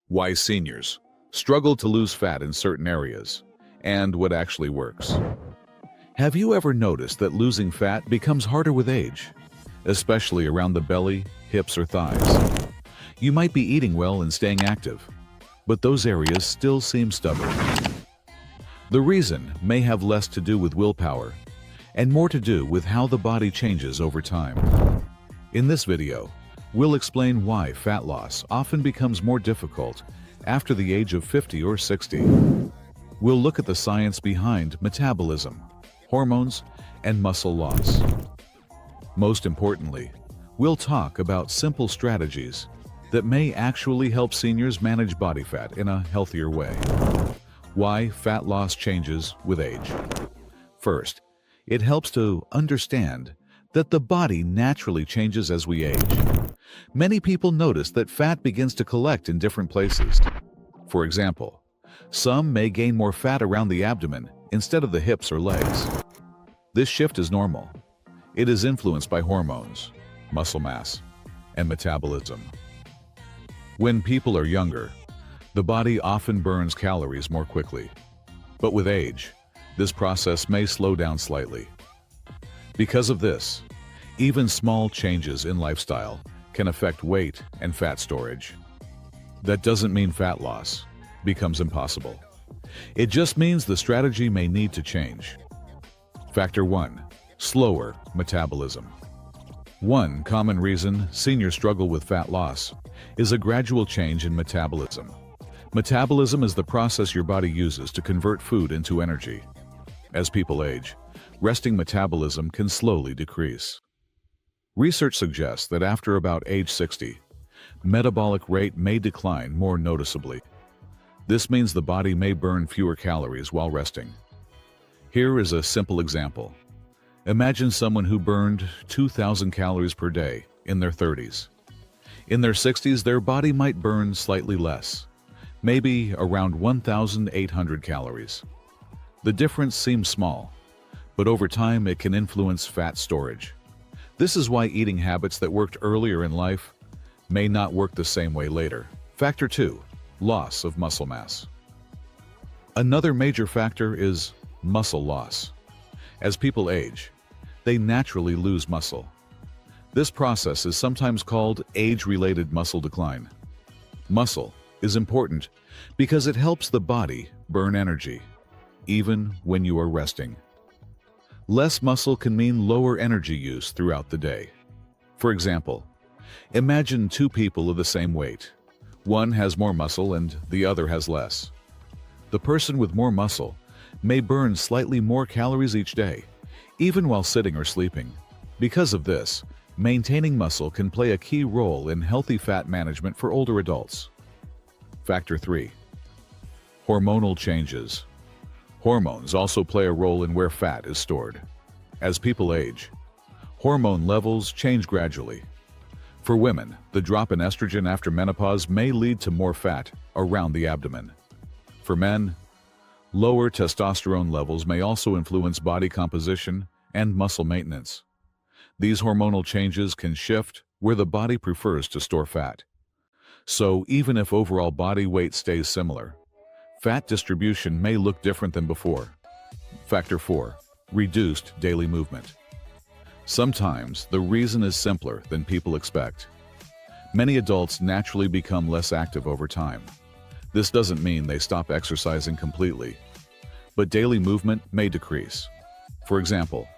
Why seniors struggle to lose fat in certain areas, and what actually works. Have you ever noticed that losing fat becomes harder with age, especially around the belly, hips, or thighs? You might be eating well and staying active, but those areas still seem stubborn. The reason may have less to do with willpower and more to do with how the body changes over time. In this video, we'll explain why fat loss often becomes more difficult after the age of 50 or 60. We'll look at the science behind metabolism, hormones, and muscle loss. Most importantly, we'll talk about simple strategies that may actually help seniors manage body fat in a healthier way. Why fat loss changes with age. First, it helps to understand that the body naturally changes as we age. Many people notice that fat begins to collect in different places. For example, some may gain more fat around the abdomen instead of the hips or legs. This shift is normal. It is influenced by hormones, muscle mass, and metabolism. When people are younger, the body often burns calories more quickly. But with age, this process may slow down slightly. Because of this, even small changes in lifestyle can affect weight and fat storage. That doesn't mean fat loss becomes impossible. It just means the strategy may need to change. Factor 1. Slower metabolism. One common reason seniors struggle with fat loss is a gradual change in metabolism. Metabolism is the process your body uses to convert food into energy. As people age, resting metabolism can slowly decrease. Research suggests that after about age 60, metabolic rate may decline more noticeably. This means the body may burn fewer calories while resting. Here is a simple example. Imagine someone who burned 2,000 calories per day in their 30s. In their 60s, their body might burn slightly less, maybe around 1,800 calories. The difference seems small, but over time it can influence fat storage. This is why eating habits that worked earlier in life may not work the same way later. Factor 2. Loss of muscle mass. Another major factor is muscle loss. As people age, they naturally lose muscle. This process is sometimes called age-related muscle decline. Muscle is important because it helps the body burn energy, even when you are resting. Less muscle can mean lower energy use throughout the day. For example, imagine two people of the same weight. One has more muscle and the other has less. The person with more muscle may burn slightly more calories each day, even while sitting or sleeping. Because of this, maintaining muscle can play a key role in healthy fat management for older adults. Factor 3. Hormonal changes. Hormones also play a role in where fat is stored. As people age, hormone levels change gradually. For women, the drop in estrogen after menopause may lead to more fat around the abdomen. For men, lower testosterone levels may also influence body composition and muscle maintenance. These hormonal changes can shift where the body prefers to store fat. So even if overall body weight stays similar, fat distribution may look different than before. Factor 4. Reduced daily movement. Sometimes the reason is simpler than people expect. Many adults naturally become less active over time. This doesn't mean they stop exercising completely, but daily movement may decrease. For example,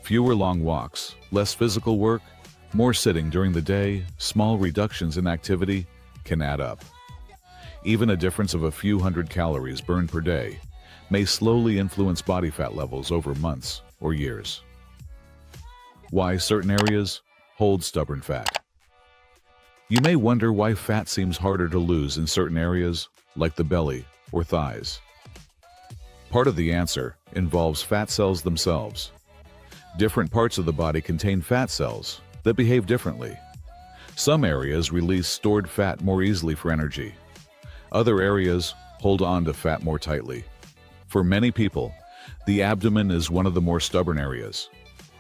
fewer long walks, less physical work, more sitting during the day, small reductions in activity can add up. Even a difference of a few hundred calories burned per day may slowly influence body fat levels over months or years. Why certain areas hold stubborn fat. You may wonder why fat seems harder to lose in certain areas, like the belly or thighs. Part of the answer involves fat cells themselves. Different parts of the body contain fat cells that behave differently. Some areas release stored fat more easily for energy. Other areas hold on to fat more tightly. For many people, the abdomen is one of the more stubborn areas.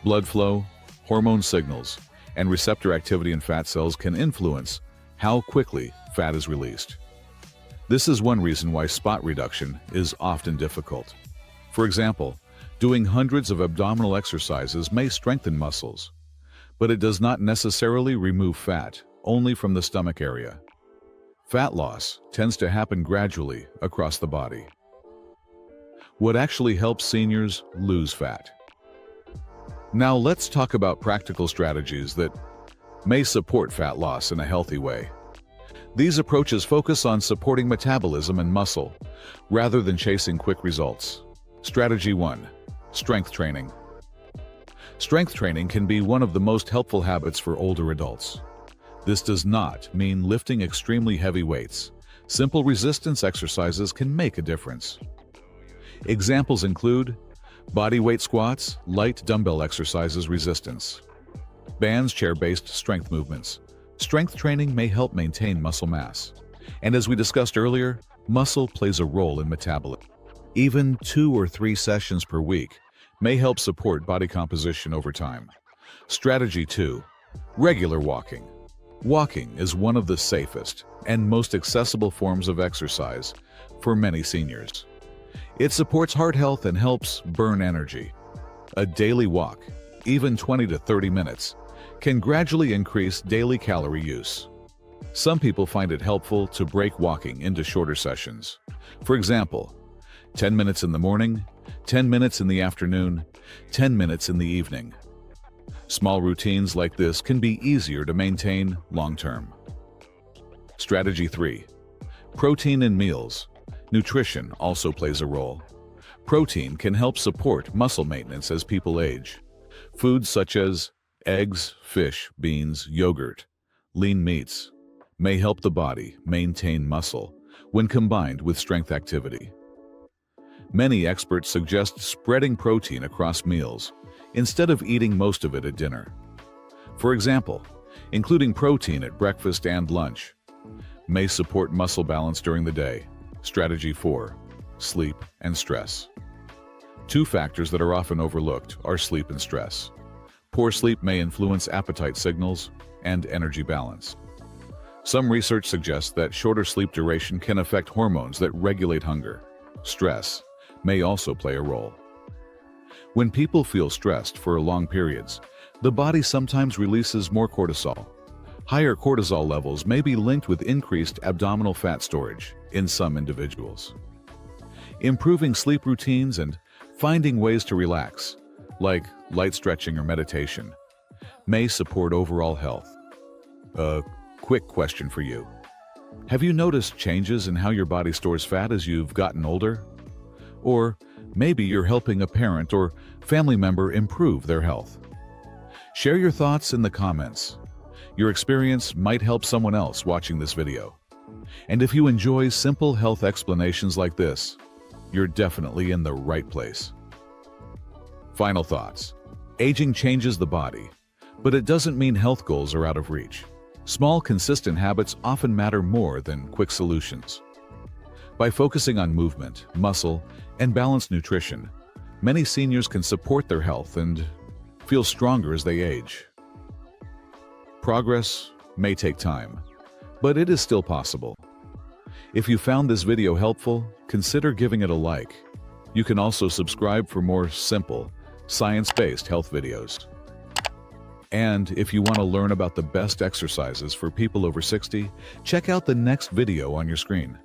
Blood flow, hormone signals, and receptor activity in fat cells can influence how quickly fat is released. This is one reason why spot reduction is often difficult. For example, doing hundreds of abdominal exercises may strengthen muscles, but it does not necessarily remove fat, only from the stomach area. Fat loss tends to happen gradually across the body. What actually helps seniors lose fat? Now let's talk about practical strategies that may support fat loss in a healthy way. These approaches focus on supporting metabolism and muscle, rather than chasing quick results. Strategy 1. Strength training. Strength training can be one of the most helpful habits for older adults. This does not mean lifting extremely heavy weights. Simple resistance exercises can make a difference. Examples include body weight squats, light dumbbell exercises, resistance, bands, chair-based strength movements. Strength training may help maintain muscle mass. And as we discussed earlier, muscle plays a role in metabolism. Even 2 or 3 sessions per week may help support body composition over time. Strategy 2. Regular walking. Walking is one of the safest and most accessible forms of exercise for many seniors. It supports heart health and helps burn energy. A daily walk, even 20 to 30 minutes, can gradually increase daily calorie use. Some people find it helpful to break walking into shorter sessions. For example, 10 minutes in the morning, 10 minutes in the afternoon, 10 minutes in the evening. Small routines like this can be easier to maintain long-term. Strategy 3. Protein in meals. Nutrition also plays a role. Protein can help support muscle maintenance as people age. Foods such as eggs, fish, beans, yogurt, lean meats may help the body maintain muscle when combined with strength activity. Many experts suggest spreading protein across meals instead of eating most of it at dinner. For example, including protein at breakfast and lunch may support muscle balance during the day. Strategy 4. Sleep and stress. 2 factors that are often overlooked are sleep and stress. Poor sleep may influence appetite signals and energy balance. Some research suggests that shorter sleep duration can affect hormones that regulate hunger. Stress may also play a role. When people feel stressed for long periods, the body sometimes releases more cortisol. Higher cortisol levels may be linked with increased abdominal fat storage in some individuals. Improving sleep routines and finding ways to relax, like light stretching or meditation, may support overall health. A quick question for you. Have you noticed changes in how your body stores fat as you've gotten older? Or maybe you're helping a parent or family member improve their health. Share your thoughts in the comments. Your experience might help someone else watching this video. And if you enjoy simple health explanations like this, you're definitely in the right place. Final thoughts. Aging changes the body, but it doesn't mean health goals are out of reach. Small, consistent habits often matter more than quick solutions. By focusing on movement, muscle, and balanced nutrition, many seniors can support their health and feel stronger as they age. Progress may take time, but it is still possible. If you found this video helpful, consider giving it a like. You can also subscribe for more simple, science-based health videos. And if you want to learn about the best exercises for people over 60, check out the next video on your screen.